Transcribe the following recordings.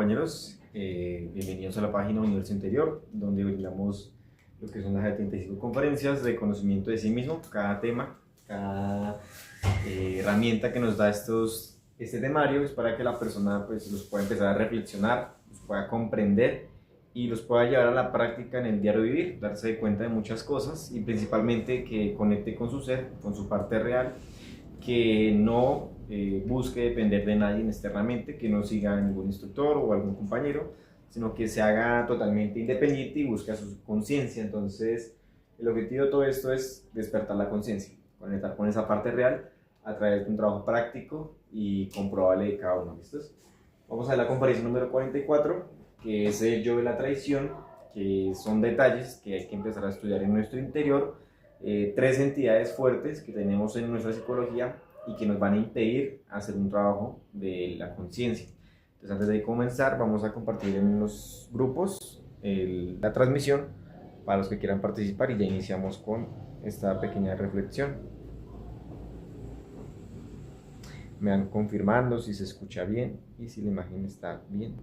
compañeros? Bienvenidos a la página Universo Interior, donde brindamos lo que son las 75 conferencias de conocimiento de sí mismo. Cada tema, cada herramienta que nos da este temario es para que la persona pues, los pueda empezar a reflexionar, los pueda comprender y los pueda llevar a la práctica en el diario vivir, darse cuenta de muchas cosas y principalmente que conecte con su ser, con su parte real, que no busque depender de nadie externamente, que no siga a ningún instructor o algún compañero, sino que se haga totalmente independiente y busque a su conciencia. Entonces, el objetivo de todo esto es despertar la conciencia, conectar con esa parte real a través de un trabajo práctico y comprobable de cada uno. ¿Listos? Vamos a ver la comparación número 44, que es el yo de la traición, que son detalles que hay que empezar a estudiar en nuestro interior. Tres entidades fuertes que tenemos en nuestra psicología y que nos van a impedir hacer un trabajo de la conciencia. Entonces, antes de comenzar, vamos a compartir en los grupos la transmisión para los que quieran participar y ya iniciamos con esta pequeña reflexión. Me van confirmando si se escucha bien y si la imagen está bien.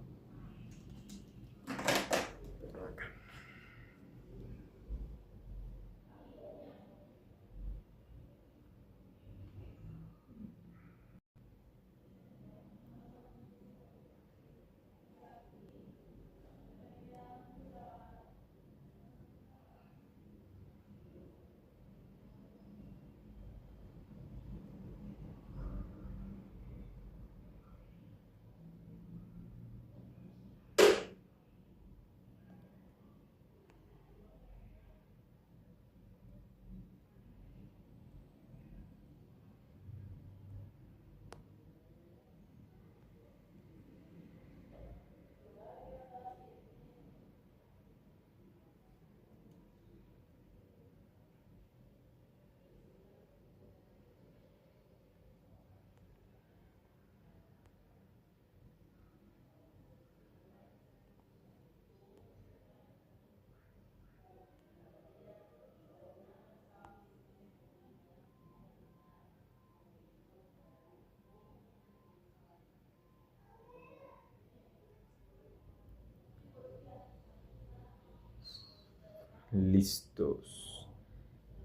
Listos.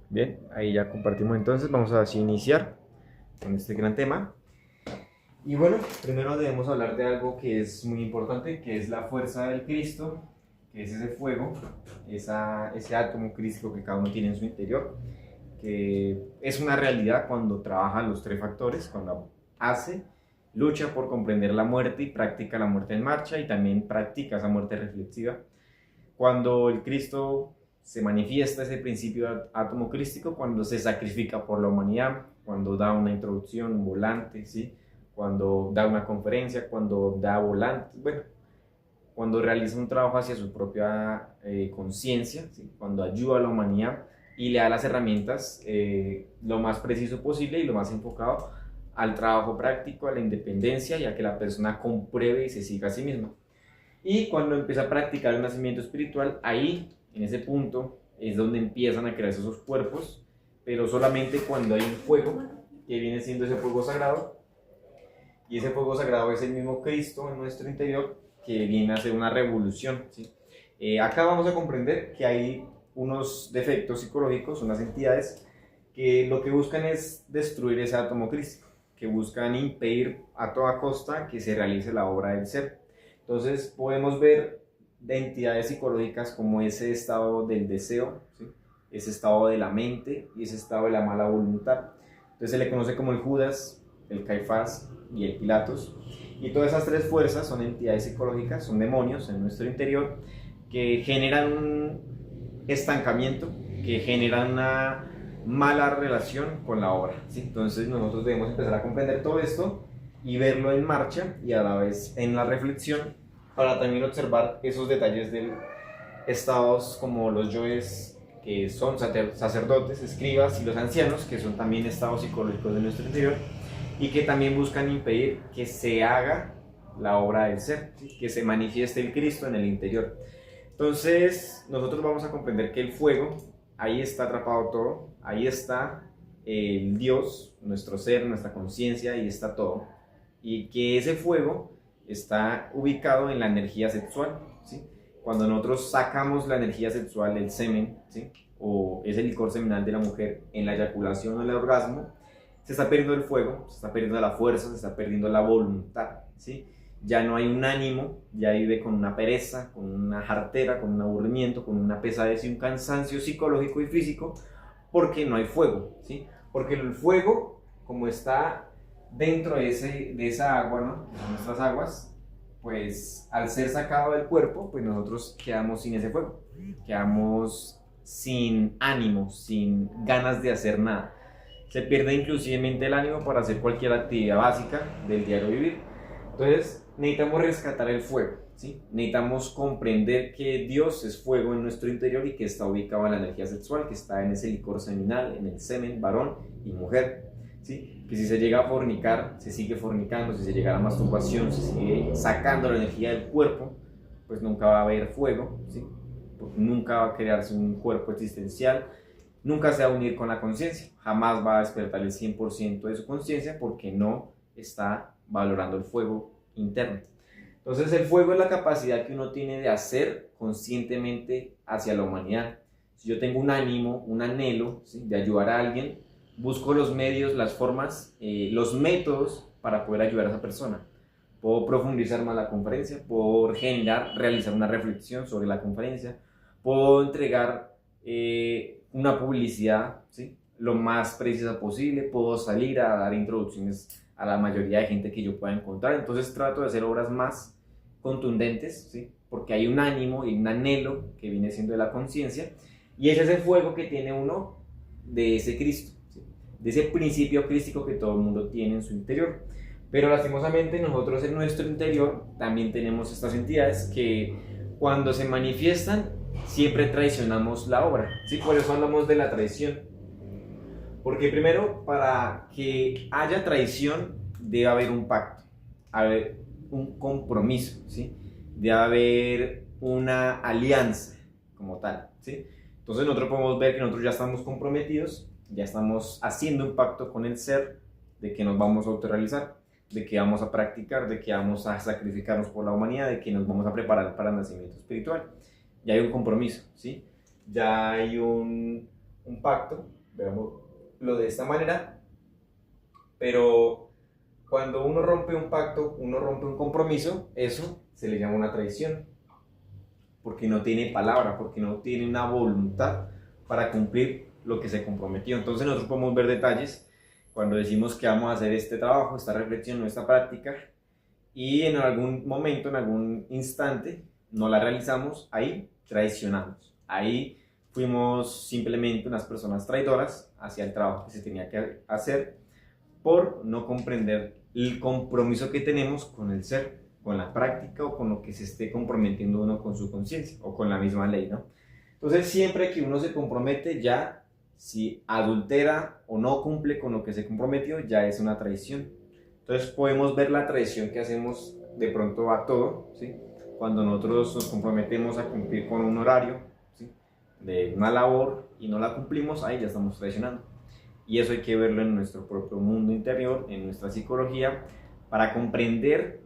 Bien, ahí ya compartimos. Entonces vamos a así iniciar con este gran tema. Y bueno, primero debemos hablar de algo que es muy importante, que es la fuerza del Cristo, que es ese fuego, ese átomo crístico que cada uno tiene en su interior, que es una realidad cuando trabaja los tres factores, cuando lucha por comprender la muerte y practica la muerte en marcha y también practica esa muerte reflexiva. Cuando el Cristo se manifiesta ese principio átomo crístico, cuando se sacrifica por la humanidad, cuando da una introducción, un volante, ¿sí? Cuando da una conferencia, cuando da volantes, bueno, cuando realiza un trabajo hacia su propia conciencia, ¿sí? Cuando ayuda a la humanidad y le da las herramientas lo más preciso posible y lo más enfocado al trabajo práctico, a la independencia y a que la persona compruebe y se siga a sí misma. Y cuando empieza a practicar el nacimiento espiritual, ahí, en ese punto, es donde empiezan a crearse esos cuerpos, pero solamente cuando hay un fuego, que viene siendo ese fuego sagrado, y ese fuego sagrado es el mismo Cristo en nuestro interior, que viene a hacer una revolución, ¿sí? Acá vamos a comprender que hay unos defectos psicológicos, unas entidades, que lo que buscan es destruir ese átomo crístico, que buscan impedir a toda costa que se realice la obra del ser. Entonces podemos ver de entidades psicológicas como ese estado del deseo, ¿sí? Ese estado de la mente y ese estado de la mala voluntad. Entonces se le conoce como el Judas, el Caifás y el Pilatos. Y todas esas tres fuerzas son entidades psicológicas, son demonios en nuestro interior que generan un estancamiento, que generan una mala relación con la obra, ¿sí? Entonces nosotros debemos empezar a comprender todo esto y verlo en marcha y a la vez en la reflexión para también observar esos detalles de estados como los yoes, que son sacerdotes, escribas y los ancianos, que son también estados psicológicos de nuestro interior y que también buscan impedir que se haga la obra del ser, ¿sí? Que se manifieste el Cristo en el interior. Entonces nosotros vamos a comprender que el fuego, ahí está atrapado todo, ahí está el Dios, nuestro ser, nuestra conciencia, ahí está todo. Y que ese fuego está ubicado en la energía sexual, ¿sí? Cuando nosotros sacamos la energía sexual del semen, ¿sí? O ese licor seminal de la mujer en la eyaculación o el orgasmo, se está perdiendo el fuego, se está perdiendo la fuerza, se está perdiendo la voluntad, ¿sí? Ya no hay un ánimo, ya vive con una pereza, con una jartera, con un aburrimiento, con una pesadez y un cansancio psicológico y físico, porque no hay fuego, ¿sí? Porque el fuego, como está dentro de esa agua, ¿no? De nuestras aguas, pues al ser sacado del cuerpo, pues nosotros quedamos sin ese fuego, quedamos sin ánimo, sin ganas de hacer nada. Se pierde inclusivemente el ánimo para hacer cualquier actividad básica del diario vivir. Entonces necesitamos rescatar el fuego, ¿sí? Necesitamos comprender que Dios es fuego en nuestro interior y que está ubicado en la energía sexual, que está en ese licor seminal, en el semen, varón y mujer, ¿sí? Que si se llega a fornicar, se sigue fornicando, si se llega a la masturbación, se sigue sacando la energía del cuerpo, pues nunca va a haber fuego, ¿sí? Porque nunca va a crearse un cuerpo existencial, nunca se va a unir con la conciencia, jamás va a despertar el 100% de su conciencia porque no está valorando el fuego interno. Entonces el fuego es la capacidad que uno tiene de hacer conscientemente hacia la humanidad. Si yo tengo un ánimo, un anhelo, ¿sí?, de ayudar a alguien, busco los medios, las formas, los métodos para poder ayudar a esa persona. Puedo profundizar más la conferencia, puedo realizar una reflexión sobre la conferencia, puedo entregar una publicidad, ¿sí?, lo más precisa posible, puedo salir a dar introducciones a la mayoría de gente que yo pueda encontrar. Entonces trato de hacer obras más contundentes, ¿sí?, porque hay un ánimo y un anhelo que viene siendo de la conciencia, y ese es el fuego que tiene uno de ese Cristo, ¿sí?, de ese principio crístico que todo el mundo tiene en su interior. Pero lastimosamente nosotros en nuestro interior también tenemos estas entidades que cuando se manifiestan siempre traicionamos la obra, ¿sí? Por eso hablamos de la traición. Porque primero, para que haya traición, debe haber un pacto, haber un compromiso, ¿sí? Debe haber una alianza como tal, ¿sí? Entonces nosotros podemos ver que nosotros ya estamos comprometidos, ya estamos haciendo un pacto con el ser de que nos vamos a autorrealizar, de que vamos a practicar, de que vamos a sacrificarnos por la humanidad, de que nos vamos a preparar para el nacimiento espiritual. Ya hay un compromiso, ¿sí? Ya hay un pacto, veamos lo de esta manera, pero cuando uno rompe un pacto, uno rompe un compromiso, eso se le llama una traición, porque no tiene palabra, porque no tiene una voluntad para cumplir lo que se comprometió. Entonces nosotros podemos ver detalles cuando decimos que vamos a hacer este trabajo, esta reflexión, esta práctica, y en algún momento, en algún instante, no la realizamos, ahí traicionamos, ahí fuimos simplemente unas personas traidoras hacia el trabajo que se tenía que hacer por no comprender el compromiso que tenemos con el ser, con la práctica o con lo que se esté comprometiendo uno con su conciencia o con la misma ley, ¿no? Entonces siempre que uno se compromete, ya si adultera o no cumple con lo que se comprometió, ya es una traición. Entonces podemos ver la traición que hacemos de pronto a todo, ¿sí? Cuando nosotros nos comprometemos a cumplir con un horario, ¿sí?, de una labor y no la cumplimos, ahí ya estamos traicionando. Y eso hay que verlo en nuestro propio mundo interior, en nuestra psicología, para comprender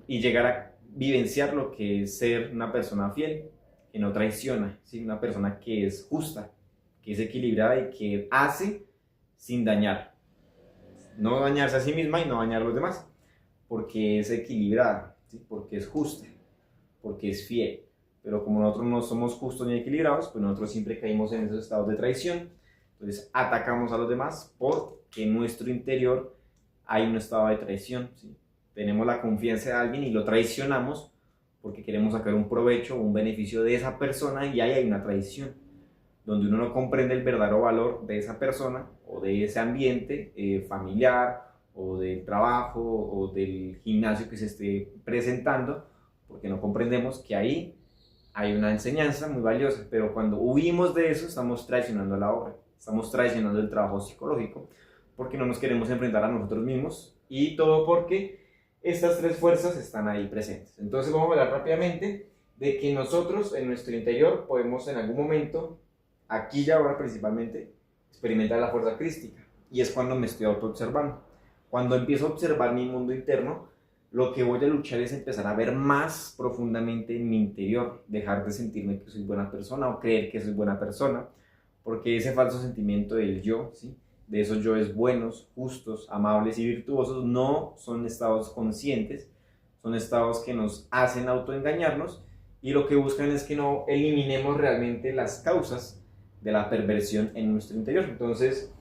y llegar a vivenciar lo que es ser una persona fiel, que no traiciona, ¿sí?, una persona que es justa, que es equilibrada y que hace sin dañar. No dañarse a sí misma y no dañar a los demás, porque es equilibrada, ¿sí?, porque es justa, porque es fiel. Pero como nosotros no somos justos ni equilibrados, pues nosotros siempre caímos en esos estados de traición. Entonces atacamos a los demás porque en nuestro interior hay un estado de traición, ¿sí? Tenemos la confianza de alguien y lo traicionamos porque queremos sacar un provecho o un beneficio de esa persona, y ahí hay una traición, donde uno no comprende el verdadero valor de esa persona o de ese ambiente familiar o del trabajo o del gimnasio que se esté presentando, porque no comprendemos que ahí hay una enseñanza muy valiosa. Pero cuando huimos de eso, estamos traicionando la obra, estamos traicionando el trabajo psicológico, porque no nos queremos enfrentar a nosotros mismos, y todo porque estas tres fuerzas están ahí presentes. Entonces vamos a hablar rápidamente de que nosotros en nuestro interior podemos en algún momento, aquí y ahora principalmente, experimentar la fuerza crística, y es cuando me estoy autoobservando. Cuando empiezo a observar mi mundo interno, lo que voy a luchar es empezar a ver más profundamente en mi interior, dejar de sentirme que soy buena persona o creer que soy buena persona, porque ese falso sentimiento del yo, ¿sí?, de esos yoes buenos, justos, amables y virtuosos, no son estados conscientes, son estados que nos hacen autoengañarnos y lo que buscan es que no eliminemos realmente las causas de la perversión en nuestro interior. Entonces,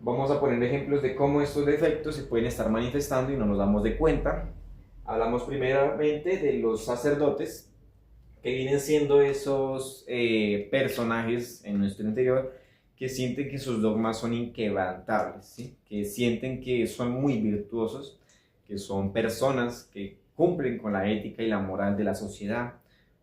vamos a poner ejemplos de cómo estos defectos se pueden estar manifestando y no nos damos de cuenta. Hablamos primeramente de los sacerdotes, que vienen siendo esos personajes en nuestro interior que sienten que sus dogmas son inquebrantables, ¿sí?, que sienten que son muy virtuosos, que son personas que cumplen con la ética y la moral de la sociedad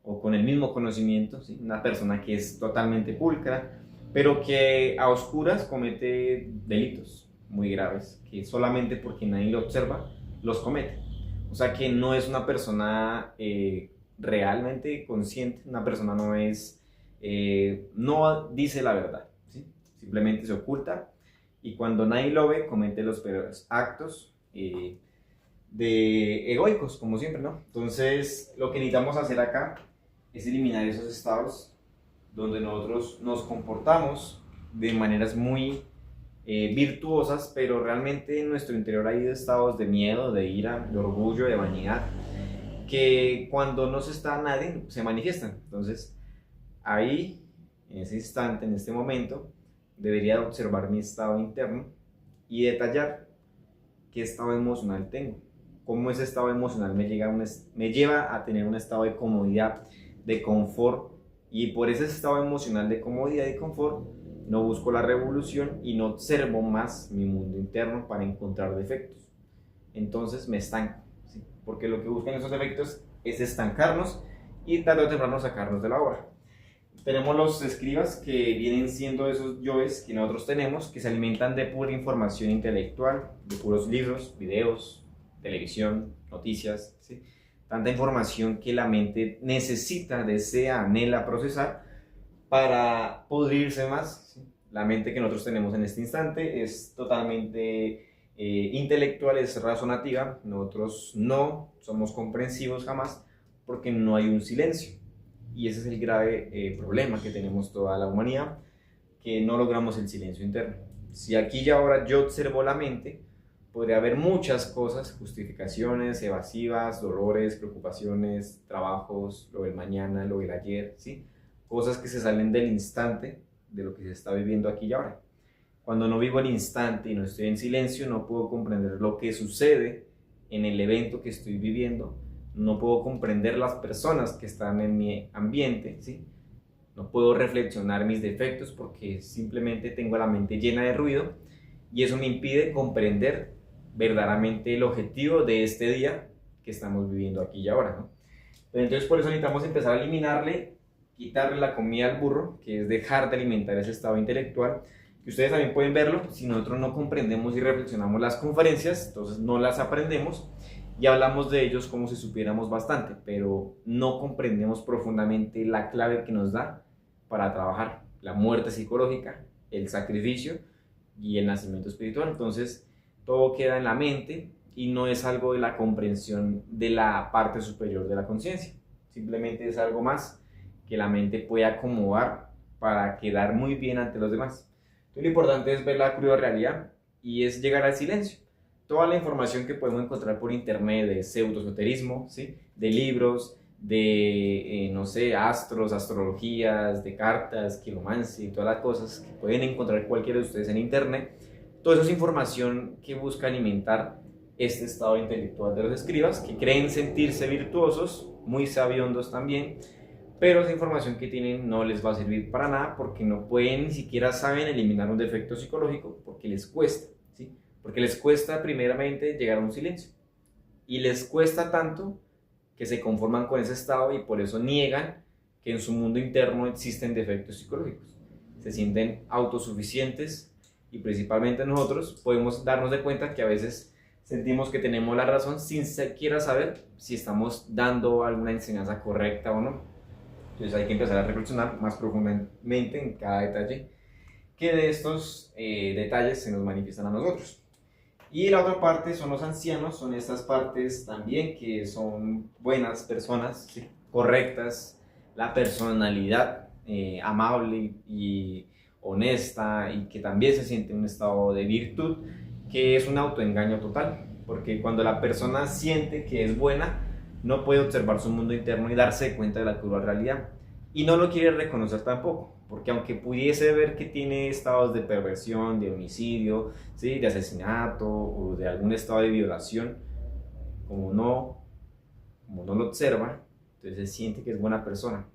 o con el mismo conocimiento, ¿sí?, una persona que es totalmente pulcra, pero que a oscuras comete delitos muy graves, que solamente porque nadie lo observa, los comete. O sea que no es una persona realmente consciente, una persona no dice la verdad, ¿sí?, simplemente se oculta y cuando nadie lo ve, comete los peores actos de egoicos, como siempre, ¿no? Entonces, lo que necesitamos hacer acá es eliminar esos estados donde nosotros nos comportamos de maneras muy virtuosas, pero realmente en nuestro interior hay estados de miedo, de ira, de orgullo, de vanidad, que cuando no se está nadie se manifiestan. Entonces, ahí, en ese instante, en este momento, debería observar mi estado interno y detallar qué estado emocional tengo, cómo ese estado emocional me lleva a tener un estado de comodidad, de confort. Y por ese estado emocional de comodidad y confort, no busco la revolución y no observo más mi mundo interno para encontrar defectos. Entonces me estanco, ¿sí?, porque lo que buscan esos defectos es estancarnos y tarde o temprano sacarnos de la obra. Tenemos los escribas, que vienen siendo esos yoes que nosotros tenemos, que se alimentan de pura información intelectual, de puros libros, videos, televisión, noticias, ¿sí?, tanta información que la mente necesita, desea, anhela procesar para pudrirse más, ¿sí? La mente que nosotros tenemos en este instante es totalmente intelectual, es razonativa. Nosotros no somos comprensivos jamás porque no hay un silencio. Y ese es el grave problema que tenemos toda la humanidad, que no logramos el silencio interno. Si aquí y ahora yo observo la mente, podría haber muchas cosas, justificaciones evasivas, dolores, preocupaciones, trabajos, lo del mañana, lo del ayer, ¿sí?, cosas que se salen del instante de lo que se está viviendo aquí y ahora. Cuando no vivo el instante y no estoy en silencio, no puedo comprender lo que sucede en el evento que estoy viviendo, no puedo comprender las personas que están en mi ambiente, ¿sí?, no puedo reflexionar mis defectos porque simplemente tengo la mente llena de ruido y eso me impide comprender verdaderamente el objetivo de este día que estamos viviendo aquí y ahora, ¿no? Entonces por eso necesitamos empezar a eliminarle, quitarle la comida al burro, que es dejar de alimentar ese estado intelectual, que ustedes también pueden verlo. Si nosotros no comprendemos y reflexionamos las conferencias, entonces no las aprendemos y hablamos de ellos como si supiéramos bastante, pero no comprendemos profundamente la clave que nos da para trabajar la muerte psicológica, el sacrificio y el nacimiento espiritual. Entonces todo queda en la mente y no es algo de la comprensión de la parte superior de la conciencia, simplemente es algo más que la mente puede acomodar para quedar muy bien ante los demás. Entonces lo importante es ver la cruda realidad y es llegar al silencio. Toda la información que podemos encontrar por internet de pseudoesoterismo, ¿sí?, de libros, de, no sé, astros, astrologías, de cartas, quiromancia y todas las cosas que pueden encontrar cualquiera de ustedes en internet, toda esa es información que busca alimentar este estado intelectual de los escribas, que creen sentirse virtuosos, muy sabiondos también, pero esa información que tienen no les va a servir para nada porque no pueden, ni siquiera saben eliminar un defecto psicológico porque les cuesta, ¿sí?, porque les cuesta primeramente llegar a un silencio y les cuesta tanto que se conforman con ese estado y por eso niegan que en su mundo interno existen defectos psicológicos. Se sienten autosuficientes y principalmente nosotros podemos darnos de cuenta que a veces sentimos que tenemos la razón sin siquiera saber si estamos dando alguna enseñanza correcta o no. Entonces hay que empezar a reflexionar más profundamente en cada detalle que de estos detalles se nos manifiestan a nosotros. Y la otra parte son los ancianos, son estas partes también que son buenas personas, ¿sí? Correctas, la personalidad amable y honesta y que también se siente en un estado de virtud, que es un autoengaño total, porque cuando la persona siente que es buena, no puede observar su mundo interno y darse cuenta de la cruda realidad. Y no lo quiere reconocer tampoco, porque aunque pudiese ver que tiene estados de perversión, de homicidio, ¿sí? De asesinato o de algún estado de violación, como no lo observa, entonces siente que es buena persona.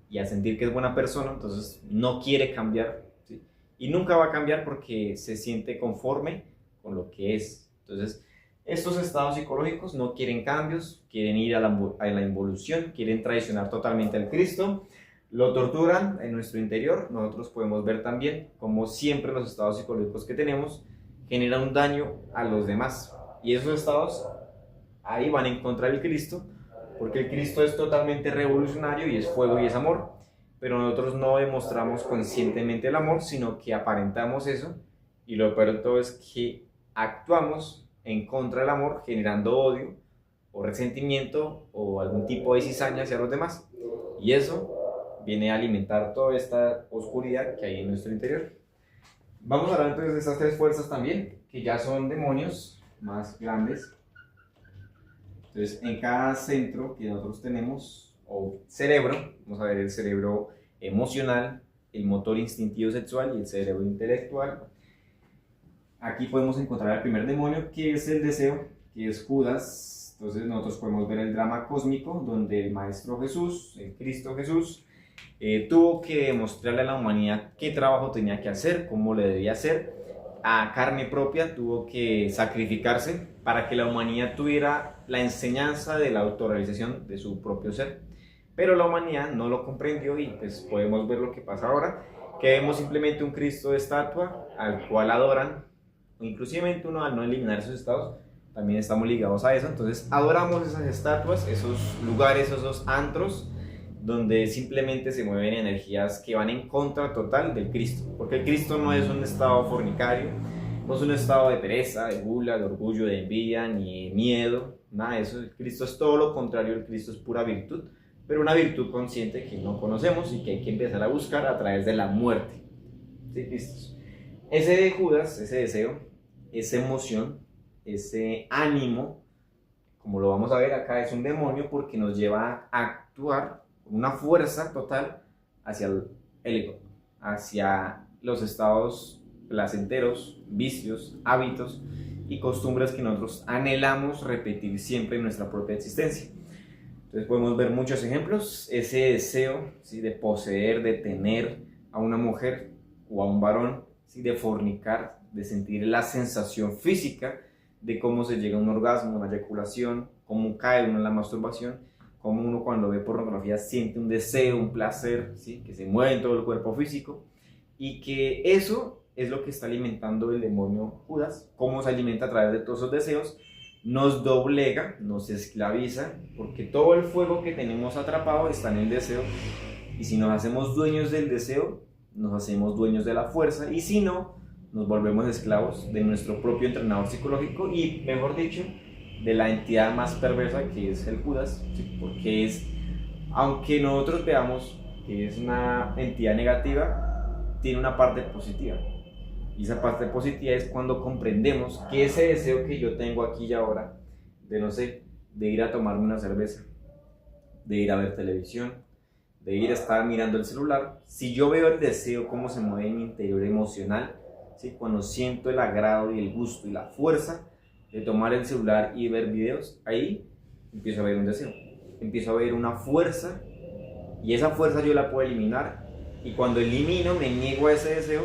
Y al sentir que es buena persona, entonces no quiere cambiar, ¿sí? Y nunca va a cambiar porque se siente conforme con lo que es. Entonces, estos estados psicológicos no quieren cambios, quieren ir a la involución, quieren traicionar totalmente al Cristo, lo torturan en nuestro interior. Nosotros podemos ver también cómo siempre los estados psicológicos que tenemos generan un daño a los demás. Y esos estados ahí van en contra del Cristo, porque el Cristo es totalmente revolucionario y es fuego y es amor, pero nosotros no demostramos conscientemente el amor, sino que aparentamos eso, y lo peor de todo es que actuamos en contra del amor, generando odio o resentimiento o algún tipo de cizaña hacia los demás, y eso viene a alimentar toda esta oscuridad que hay en nuestro interior. Vamos a hablar entonces de estas tres fuerzas también, que ya son demonios más grandes. Entonces, en cada centro que nosotros tenemos, o cerebro, vamos a ver el cerebro emocional, el motor instintivo sexual y el cerebro intelectual. Aquí podemos encontrar el primer demonio, que es el deseo, que es Judas. Entonces nosotros podemos ver el drama cósmico, donde el Maestro Jesús, el Cristo Jesús, tuvo que demostrarle a la humanidad qué trabajo tenía que hacer, cómo le debía hacer. A carne propia tuvo que sacrificarse para que la humanidad tuviera la enseñanza de la autorrealización de su propio ser. Pero la humanidad no lo comprendió y pues podemos ver lo que pasa ahora, que vemos simplemente un Cristo de estatua al cual adoran, o inclusive uno al no eliminar esos estados, también estamos ligados a eso. Entonces adoramos esas estatuas, esos lugares, esos antros, donde simplemente se mueven energías que van en contra total del Cristo, porque el Cristo no es un estado fornicario, no es un estado de pereza, de gula, de orgullo, de envidia, ni de miedo, nada de eso. El Cristo es todo lo contrario, el Cristo es pura virtud, pero una virtud consciente que no conocemos y que hay que empezar a buscar a través de la muerte. ¿Sí, Cristo? Ese de Judas, ese deseo, esa emoción, ese ánimo, como lo vamos a ver acá, es un demonio porque nos lleva a actuar una fuerza total hacia el ego, hacia los estados placenteros, vicios, hábitos y costumbres que nosotros anhelamos repetir siempre en nuestra propia existencia. Entonces podemos ver muchos ejemplos, ese deseo, ¿sí?, de poseer, de tener a una mujer o a un varón, ¿sí?, de fornicar, de sentir la sensación física de cómo se llega a un orgasmo, una eyaculación, cómo cae uno en la masturbación, como uno cuando ve pornografía siente un deseo, un placer, ¿sí?, que se mueve en todo el cuerpo físico, y que eso es lo que está alimentando el demonio Judas. Cómo se alimenta a través de todos esos deseos, nos doblega, nos esclaviza, porque todo el fuego que tenemos atrapado está en el deseo, y si nos hacemos dueños del deseo, nos hacemos dueños de la fuerza, y si no, nos volvemos esclavos de nuestro propio entrenador psicológico y, mejor dicho, de la entidad más perversa que es el Judas, ¿sí? Porque es, aunque nosotros veamos que es una entidad negativa, tiene una parte positiva, y esa parte positiva es cuando comprendemos que ese deseo que yo tengo aquí y ahora, de no sé, de ir a tomarme una cerveza, de ir a ver televisión, de ir a estar mirando el celular, si yo veo el deseo cómo se mueve en mi interior emocional, ¿sí?, cuando siento el agrado y el gusto y la fuerza de tomar el celular y ver videos, ahí empiezo a ver un deseo, empiezo a ver una fuerza, y esa fuerza yo la puedo eliminar, y cuando elimino, me niego a ese deseo,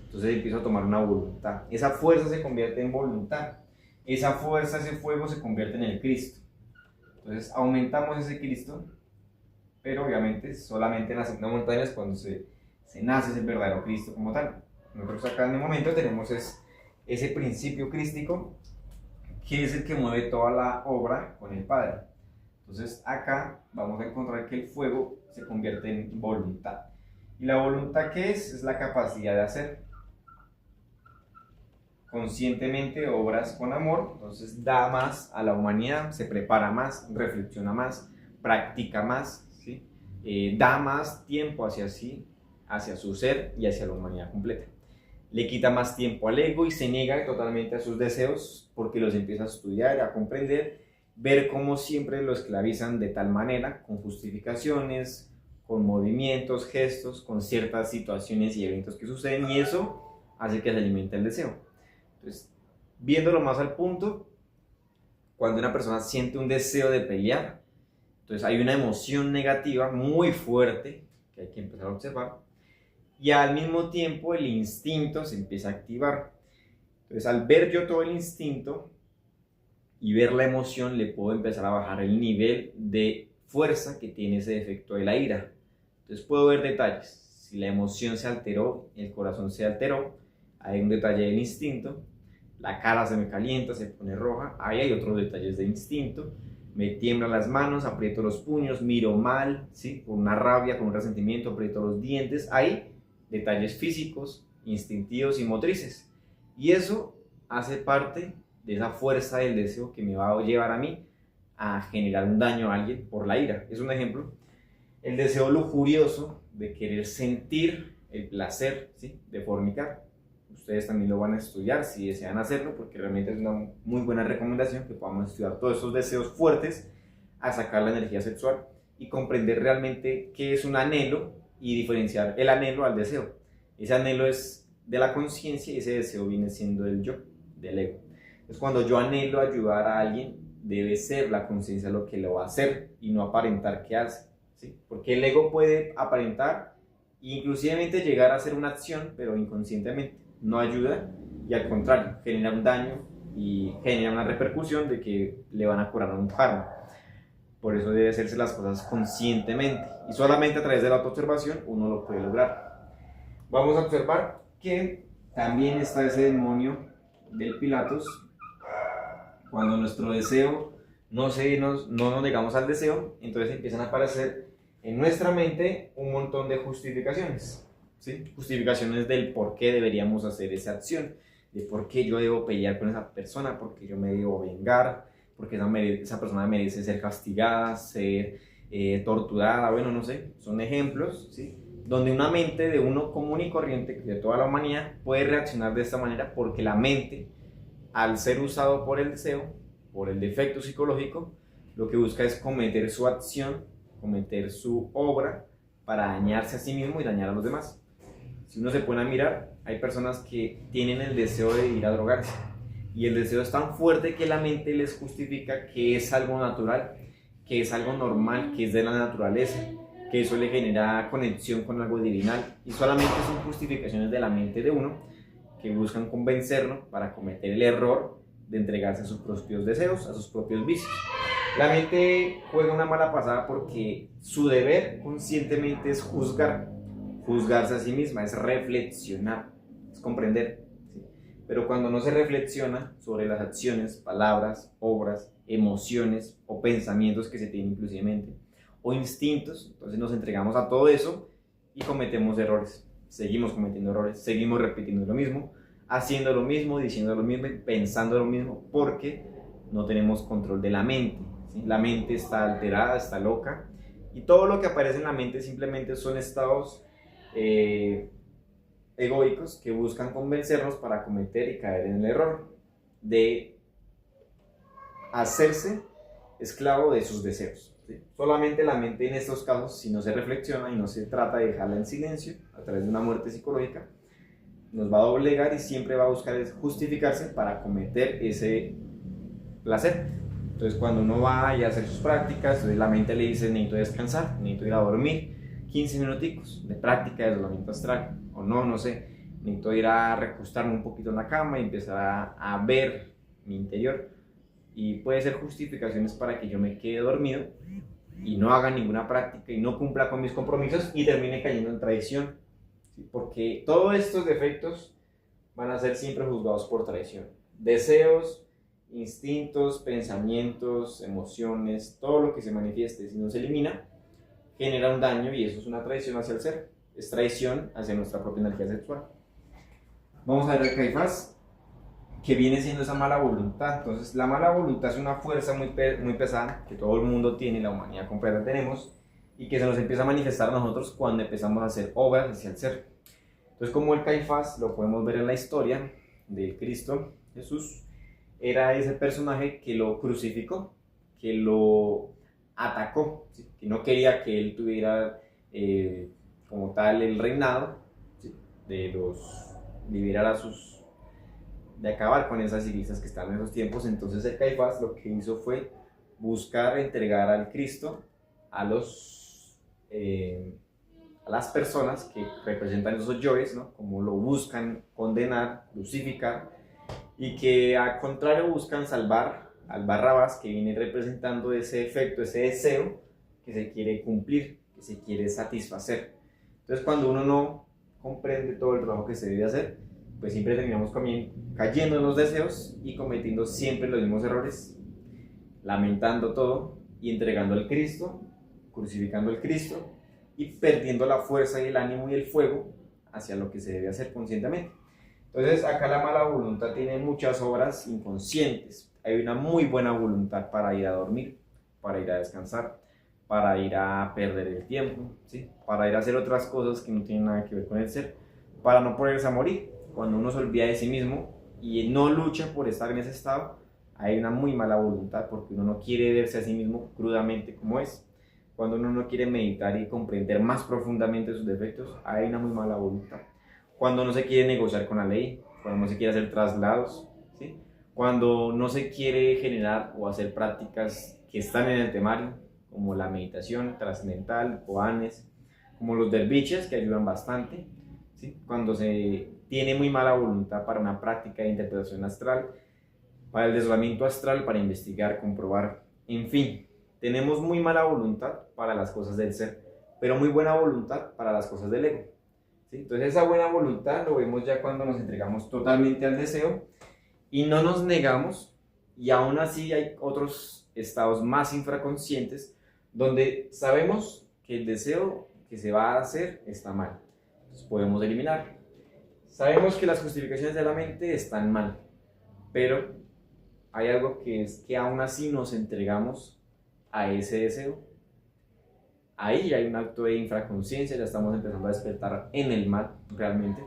entonces empiezo a tomar una voluntad. Esa fuerza se convierte en voluntad, esa fuerza, ese fuego se convierte en el Cristo. Entonces aumentamos ese Cristo, pero obviamente solamente en la segunda montaña es cuando se nace ese verdadero Cristo como tal. Nosotros acá en el momento tenemos ese principio crístico, que es el que mueve toda la obra con el Padre. Entonces acá vamos a encontrar que el fuego se convierte en voluntad. ¿Y la voluntad qué es? Es la capacidad de hacer. conscientemente obras con amor, entonces da más a la humanidad, se prepara más, reflexiona más, practica más, ¿sí? Da más tiempo hacia sí, hacia su ser y hacia la humanidad completa. Le quita más tiempo al ego y se niega totalmente a sus deseos porque los empieza a estudiar, a comprender, ver cómo siempre lo esclavizan de tal manera, con justificaciones, con movimientos, gestos, con ciertas situaciones y eventos que suceden, y eso hace que se alimente el deseo. Entonces, viéndolo más al punto, cuando una persona siente un deseo de pelear, entonces hay una emoción negativa muy fuerte que hay que empezar a observar, y al mismo tiempo el instinto se empieza a activar. Entonces, al ver yo todo el instinto y ver la emoción, le puedo empezar a bajar el nivel de fuerza que tiene ese efecto de la ira. Entonces puedo ver detalles. Si la emoción se alteró, el corazón se alteró, hay un detalle del instinto, la cara se me calienta, se pone roja, ahí hay otros detalles de instinto, me tiemblan las manos, aprieto los puños, miro mal, ¿sí? Con una rabia, con un resentimiento, aprieto los dientes, hay detalles físicos, instintivos y motrices. Y eso hace parte de esa fuerza del deseo que me va a llevar a mí a generar un daño a alguien por la ira. Es un ejemplo. El deseo lujurioso de querer sentir el placer, ¿sí? De fornicar. Ustedes también lo van a estudiar si desean hacerlo, porque realmente es una muy buena recomendación que podamos estudiar todos esos deseos fuertes a sacar la energía sexual y comprender realmente qué es un anhelo y diferenciar el anhelo al deseo. Ese anhelo es de la conciencia y ese deseo viene siendo del yo, del ego. Entonces, cuando yo anhelo ayudar a alguien, debe ser la conciencia lo que lo va a hacer y no aparentar que hace, ¿sí? Porque el ego puede aparentar e inclusive llegar a hacer una acción, pero inconscientemente no ayuda y al contrario, genera un daño y genera una repercusión de que le van a curar un karma. Por eso debe hacerse las cosas conscientemente y solamente a través de la autoobservación uno lo puede lograr. Vamos a observar que también está ese demonio del Pilatos. Cuando nuestro deseo no nos negamos al deseo, entonces empiezan a aparecer en nuestra mente un montón de justificaciones, ¿sí? Justificaciones del por qué deberíamos hacer esa acción, de por qué yo debo pelear con esa persona, por qué yo me debo vengar, porque esa persona merece ser castigada, ser torturada, bueno, no sé, son ejemplos, ¿sí? Donde una mente de uno común y corriente, de toda la humanidad, puede reaccionar de esta manera porque la mente, al ser usado por el deseo, por el defecto psicológico, lo que busca es cometer su acción, cometer su obra para dañarse a sí mismo y dañar a los demás. Si uno se pone a mirar, hay personas que tienen el deseo de ir a drogarse y el deseo es tan fuerte que la mente les justifica que es algo natural, que es algo normal, que es de la naturaleza, que eso le genera conexión con algo divinal y solamente son justificaciones de la mente de uno que buscan convencerlo para cometer el error de entregarse a sus propios deseos, a sus propios vicios. La mente juega una mala pasada porque su deber conscientemente es juzgarse a sí misma, es reflexionar, es comprender. ¿Sí? Pero cuando no se reflexiona sobre las acciones, palabras, obras, emociones o pensamientos que se tienen inclusivemente, o instintos, entonces nos entregamos a todo eso y cometemos errores. Seguimos cometiendo errores, seguimos repitiendo lo mismo, haciendo lo mismo, diciendo lo mismo, pensando lo mismo, porque no tenemos control de la mente, ¿sí? La mente está alterada, está loca, y todo lo que aparece en la mente simplemente son estados egoicos que buscan convencernos para cometer y caer en el error de hacerse esclavo de sus deseos. ¿Sí? Solamente la mente en estos casos, si no se reflexiona y no se trata de dejarla en silencio a través de una muerte psicológica, nos va a doblegar y siempre va a buscar justificarse para cometer ese placer. Entonces cuando uno va a hacer sus prácticas, entonces la mente le dice necesito descansar, necesito ir a dormir 15 minuticos de práctica de aislamiento astral, o no sé, necesito ir a recostarme un poquito en la cama y empezar a ver mi interior. Y puede ser justificaciones para que yo me quede dormido y no haga ninguna práctica y no cumpla con mis compromisos y termine cayendo en traición. ¿Sí? Porque todos estos defectos van a ser siempre juzgados por traición. Deseos, instintos, pensamientos, emociones, todo lo que se manifieste, si no se elimina, genera un daño y eso es una traición hacia el ser. Es traición hacia nuestra propia energía sexual. Vamos a ver el Caifás. que viene siendo esa mala voluntad. Entonces la mala voluntad es una fuerza muy pesada que todo el mundo tiene, la humanidad completa tenemos, y que se nos empieza a manifestar a nosotros cuando empezamos a hacer obras hacia el ser. Entonces, como el Caifás, lo podemos ver en la historia de Cristo Jesús, era ese personaje que lo crucificó, que lo atacó, ¿sí? Que no quería que él tuviera como tal el reinado, ¿sí? De acabar con esas iglesias que estaban en esos tiempos. Entonces el Caifás lo que hizo fue buscar entregar al Cristo a las personas que representan esos yoes, ¿no? Como lo buscan condenar, crucificar, y que al contrario buscan salvar al Barrabás, que viene representando ese efecto, ese deseo que se quiere cumplir, que se quiere satisfacer. Entonces, cuando uno no comprende todo el trabajo que se debe hacer, pues siempre terminamos cayendo en los deseos y cometiendo siempre los mismos errores, lamentando todo y entregando al Cristo, crucificando al Cristo y perdiendo la fuerza y el ánimo y el fuego hacia lo que se debe hacer conscientemente. Entonces, acá la mala voluntad tiene muchas obras inconscientes. Hay una muy buena voluntad para ir a dormir, para ir a descansar, para ir a perder el tiempo, ¿sí? Para ir a hacer otras cosas que no tienen nada que ver con el ser, para no ponerse a morir. Cuando uno se olvida de sí mismo y no lucha por estar en ese estado, hay una muy mala voluntad, porque uno no quiere verse a sí mismo crudamente como es. Cuando uno no quiere meditar y comprender más profundamente sus defectos, hay una muy mala voluntad. Cuando no se quiere negociar con la ley, cuando no se quiere hacer traslados, ¿sí? Cuando no se quiere generar o hacer prácticas que están en el temario, como la meditación trascendental, koanes, como los derviches, que ayudan bastante, ¿sí? Cuando se tiene muy mala voluntad para una práctica de interpretación astral, para el desolamiento astral, para investigar, comprobar, en fin, tenemos muy mala voluntad para las cosas del ser, pero muy buena voluntad para las cosas del ego, ¿sí? Entonces esa buena voluntad lo vemos ya cuando nos entregamos totalmente al deseo y no nos negamos, y aún así hay otros estados más infraconscientes donde sabemos que el deseo que se va a hacer está mal, entonces podemos eliminar. Sabemos que las justificaciones de la mente están mal, pero hay algo que es que aún así nos entregamos a ese deseo. Ahí hay un acto de infraconsciencia, ya estamos empezando a despertar en el mal realmente,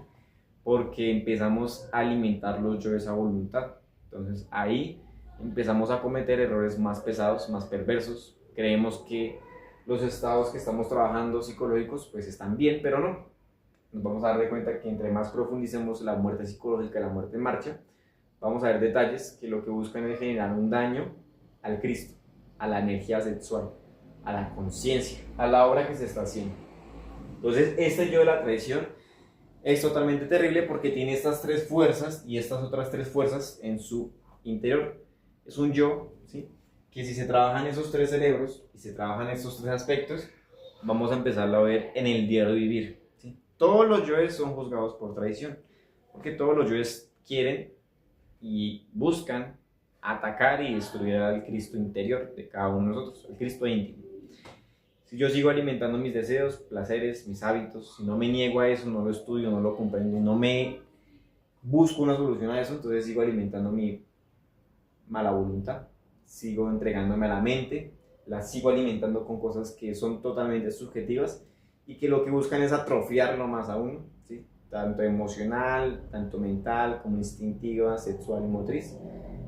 porque empezamos a alimentar los yo de esa voluntad. Entonces ahí empezamos a cometer errores más pesados, más perversos. Creemos que los estados que estamos trabajando psicológicos pues están bien, pero no. Nos vamos a dar de cuenta que entre más profundicemos la muerte psicológica, la muerte en marcha, vamos a ver detalles que lo que buscan es generar un daño al Cristo, a la energía sexual, a la conciencia, a la obra que se está haciendo. Entonces, este yo de la traición es totalmente terrible porque tiene estas tres fuerzas y estas otras tres fuerzas en su interior. Es un yo, ¿sí? Que si se trabajan esos tres cerebros y se trabajan estos tres aspectos, vamos a empezarlo a ver en el diario vivir, ¿sí? Todos los yoes son juzgados por traición, porque todos los yoes quieren y buscan atacar y destruir al Cristo interior de cada uno de nosotros, el Cristo íntimo. Si yo sigo alimentando mis deseos, placeres, mis hábitos, si no me niego a eso, no lo estudio, no lo comprendo, no me busco una solución a eso, entonces sigo alimentando mi mala voluntad, sigo entregándome a la mente, la sigo alimentando con cosas que son totalmente subjetivas y que lo que buscan es atrofiarlo más a uno, ¿sí? Tanto emocional, tanto mental, como instintiva, sexual y motriz.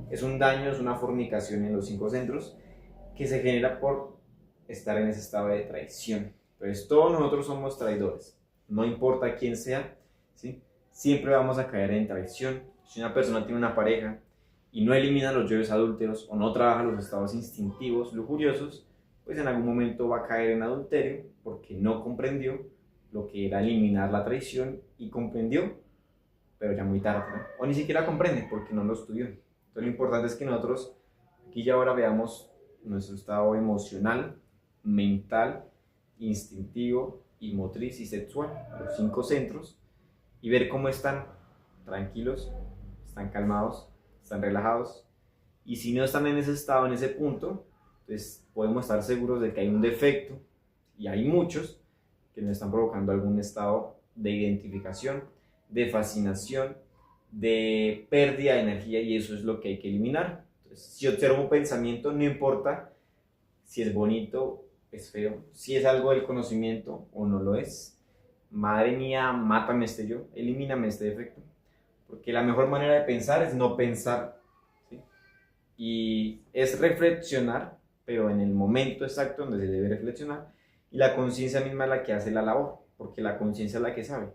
Es un daño, es una fornicación en los 5 centros que se genera por estar en ese estado de traición. Entonces todos nosotros somos traidores, no importa quién sea, ¿sí? Siempre vamos a caer en traición. Si una persona tiene una pareja y no elimina los yoes adúlteros o no trabaja los estados instintivos, lujuriosos, pues en algún momento va a caer en adulterio porque no comprendió lo que era eliminar la traición y comprendió, pero ya muy tarde, ¿no? O ni siquiera comprende porque no lo estudió. Entonces lo importante es que nosotros aquí y ahora veamos nuestro estado emocional, mental, instintivo y motriz y sexual, los 5 centros, y ver cómo están tranquilos, están calmados, están relajados, y si no están en ese estado, en ese punto, pues podemos estar seguros de que hay un defecto, y hay muchos que nos están provocando algún estado de identificación, de fascinación, de pérdida de energía, y eso es lo que hay que eliminar. Entonces, si observo un pensamiento, no importa si es bonito, es feo, si es algo del conocimiento o no lo es. Madre mía, mátame este yo, elimíname este defecto. Porque la mejor manera de pensar es no pensar, ¿sí? Y es reflexionar, pero en el momento exacto donde se debe reflexionar. Y la conciencia misma es la que hace la labor, porque la conciencia es la que sabe.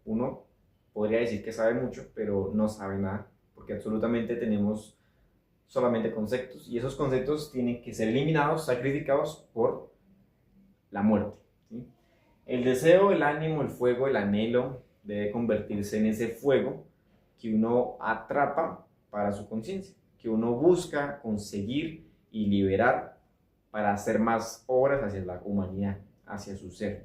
Uno podría decir que sabe mucho, pero no sabe nada, porque absolutamente tenemos solamente conceptos, y esos conceptos tienen que ser eliminados, sacrificados por la muerte, ¿sí? El deseo, el ánimo, el fuego, el anhelo debe convertirse en ese fuego que uno atrapa para su conciencia, que uno busca conseguir y liberar para hacer más obras hacia la humanidad, hacia su ser.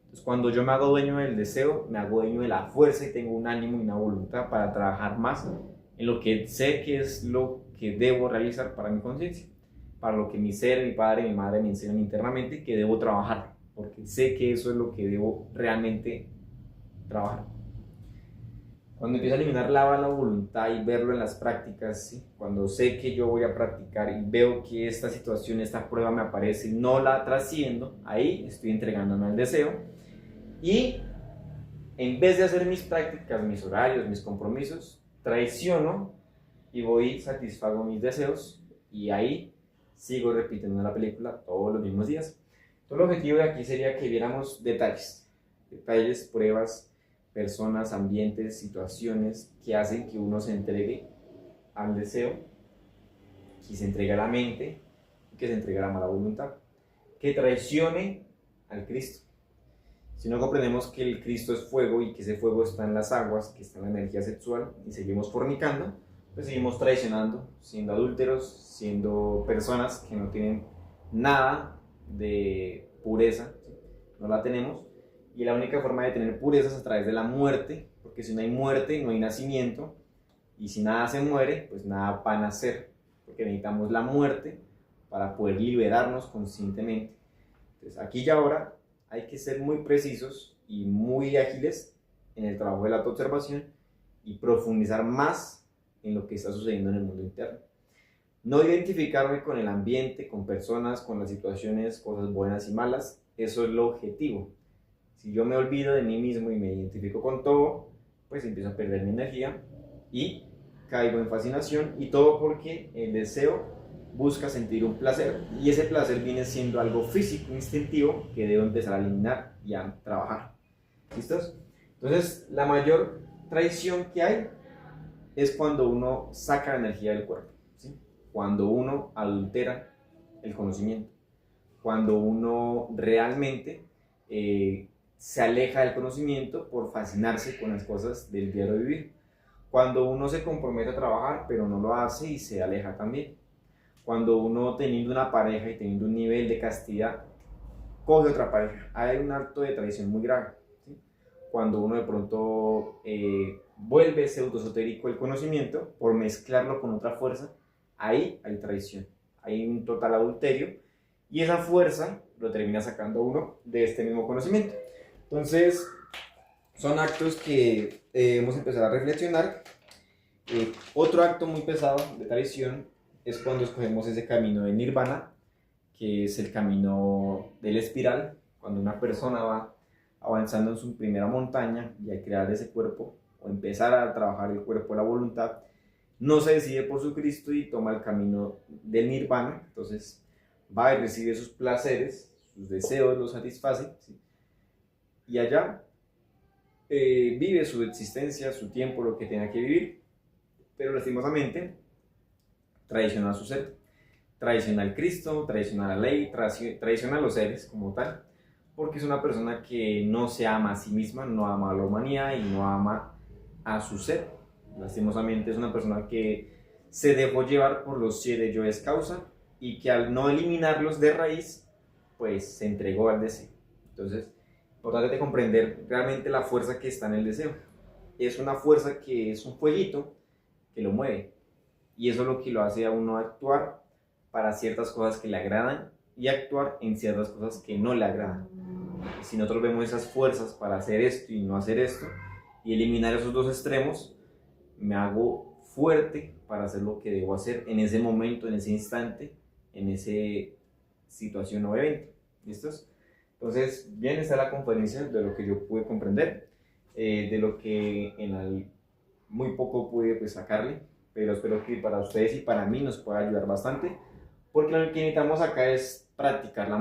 Entonces, cuando yo me hago dueño del deseo, me hago dueño de la fuerza y tengo un ánimo y una voluntad para trabajar más en lo que sé que es lo que debo realizar para mi conciencia, para lo que mi ser, mi padre, mi madre me enseñan internamente que debo trabajar, porque sé que eso es lo que debo realmente trabajar. Cuando empiezo a eliminar la voluntad y verlo en las prácticas, ¿sí? Cuando sé que yo voy a practicar y veo que esta situación, esta prueba me aparece y no la trasciendo, ahí estoy entregándome al deseo, y en vez de hacer mis prácticas, mis horarios, mis compromisos, traiciono y voy y satisfago mis deseos, y ahí sigo repitiendo la película todos los mismos días. Todo el objetivo de aquí sería que viéramos detalles, pruebas, personas, ambientes, situaciones que hacen que uno se entregue al deseo, que se entregue a la mente, que se entregue a la mala voluntad, que traicione al Cristo. Si no comprendemos que el Cristo es fuego y que ese fuego está en las aguas, que está en la energía sexual, y seguimos fornicando, pues seguimos traicionando, siendo adúlteros, siendo personas que no tienen nada de pureza, ¿sí? No la tenemos. Y la única forma de tener pureza es a través de la muerte, porque si no hay muerte, no hay nacimiento, y si nada se muere, pues nada va a nacer, porque necesitamos la muerte para poder liberarnos conscientemente. Entonces, aquí y ahora hay que ser muy precisos y muy ágiles en el trabajo de la autoobservación y profundizar más en lo que está sucediendo en el mundo interno. No identificarme con el ambiente, con personas, con las situaciones, cosas buenas y malas, eso es lo objetivo. Si yo me olvido de mí mismo y me identifico con todo, pues empiezo a perder mi energía y caigo en fascinación, y todo porque el deseo busca sentir un placer, y ese placer viene siendo algo físico, instintivo, que debo empezar a eliminar y a trabajar. ¿Listos? Entonces, la mayor traición que hay es cuando uno saca la energía del cuerpo, ¿sí? Cuando uno adultera el conocimiento, cuando uno realmente se aleja del conocimiento por fascinarse con las cosas del diario vivir, cuando uno se compromete a trabajar pero no lo hace y se aleja también, cuando uno, teniendo una pareja y teniendo un nivel de castidad, coge otra pareja, hay un acto de traición muy grave, ¿sí? Cuando uno de pronto vuelve pseudo-esotérico el conocimiento por mezclarlo con otra fuerza, ahí hay traición, hay un total adulterio, y esa fuerza lo termina sacando uno de este mismo conocimiento. Entonces, son actos que debemos empezar a reflexionar. Otro acto muy pesado de traición es cuando escogemos ese camino de nirvana, que es el camino del espiral, cuando una persona va avanzando en su primera montaña y al crear ese cuerpo o empezar a trabajar el cuerpo, la voluntad, no se decide por su Cristo y toma el camino del nirvana. Entonces va y recibe sus placeres, sus deseos, los satisface, ¿sí? Y allá vive su existencia, su tiempo, lo que tenga que vivir, pero lastimosamente traiciona a su ser, traiciona al Cristo, traiciona a la ley, traiciona a los seres como tal, porque es una persona que no se ama a sí misma, no ama a la humanidad y no ama a su ser. Lastimosamente es una persona que se dejó llevar por los 7 yoes causa, y que al no eliminarlos de raíz, pues se entregó al deseo. Entonces, importante de comprender realmente la fuerza que está en el deseo. Es una fuerza que es un fueguito que lo mueve, y eso es lo que lo hace a uno actuar para ciertas cosas que le agradan y actuar en ciertas cosas que no le agradan. Y si nosotros vemos esas fuerzas para hacer esto y no hacer esto, y eliminar esos dos extremos, me hago fuerte para hacer lo que debo hacer en ese momento, en ese instante, en esa situación o evento. ¿Listos? Entonces, bien, está la conferencia de lo que yo pude comprender, de lo que muy poco pude pues, sacarle, pero espero que para ustedes y para mí nos pueda ayudar bastante, porque lo que necesitamos acá es practicar la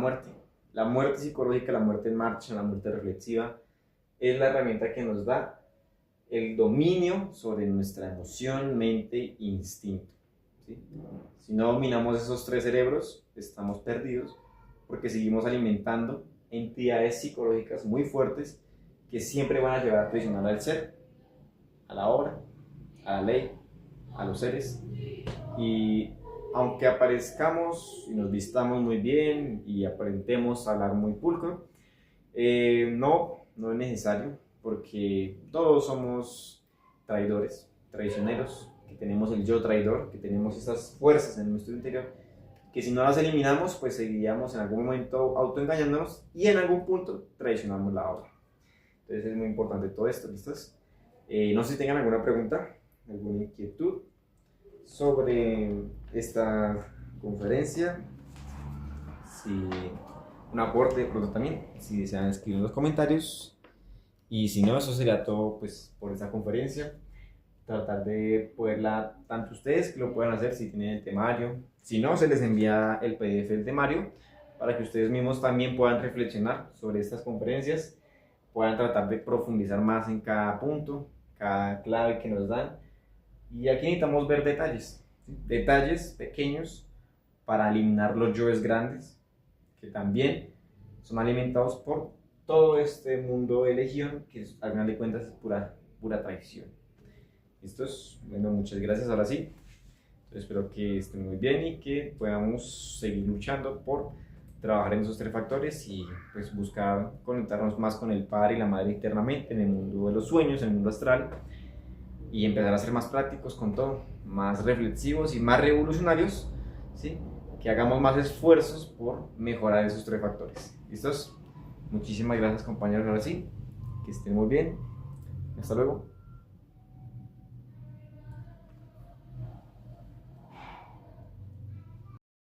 muerte psicológica, la muerte en marcha, la muerte reflexiva, es la herramienta que nos da el dominio sobre nuestra emoción, mente e instinto. ¿Sí? Si no dominamos esos tres cerebros, estamos perdidos, porque seguimos alimentando entidades psicológicas muy fuertes que siempre van a llevar a traicionar al ser, a la obra, a la ley, a los seres. Y aunque aparezcamos y nos vistamos muy bien y aparentemos hablar muy pulcro, no es necesario, porque todos somos traidores, traicioneros, que tenemos el yo traidor, que tenemos esas fuerzas en nuestro interior, que si no las eliminamos, pues seguiríamos en algún momento autoengañándonos y en algún punto traicionamos la obra. Entonces es muy importante todo esto, ¿listos? No sé si tengan alguna pregunta, alguna inquietud sobre esta conferencia, si un aporte de pronto también, si desean escribir en los comentarios. Y si no, eso sería todo pues, por esta conferencia. Tratar de poderla, tanto ustedes que lo puedan hacer si tienen el temario, si no, se les envía el PDF del temario para que ustedes mismos también puedan reflexionar sobre estas conferencias, puedan tratar de profundizar más en cada punto, cada clave que nos dan. Y aquí necesitamos ver detalles, ¿sí? Detalles pequeños para eliminar los yoes grandes, que también son alimentados por todo este mundo de legión, que al final de cuentas es pura traición. ¿Listos? Bueno, muchas gracias, ahora sí. Entonces, espero que estén muy bien y que podamos seguir luchando por trabajar en esos tres factores y pues buscar conectarnos más con el Padre y la Madre internamente en el mundo de los sueños, en el mundo astral, y empezar a ser más prácticos con todo, más reflexivos y más revolucionarios, ¿sí? Que hagamos más esfuerzos por mejorar esos tres factores. ¿Listos? Muchísimas gracias, compañeros, ahora sí, que estén muy bien, hasta luego.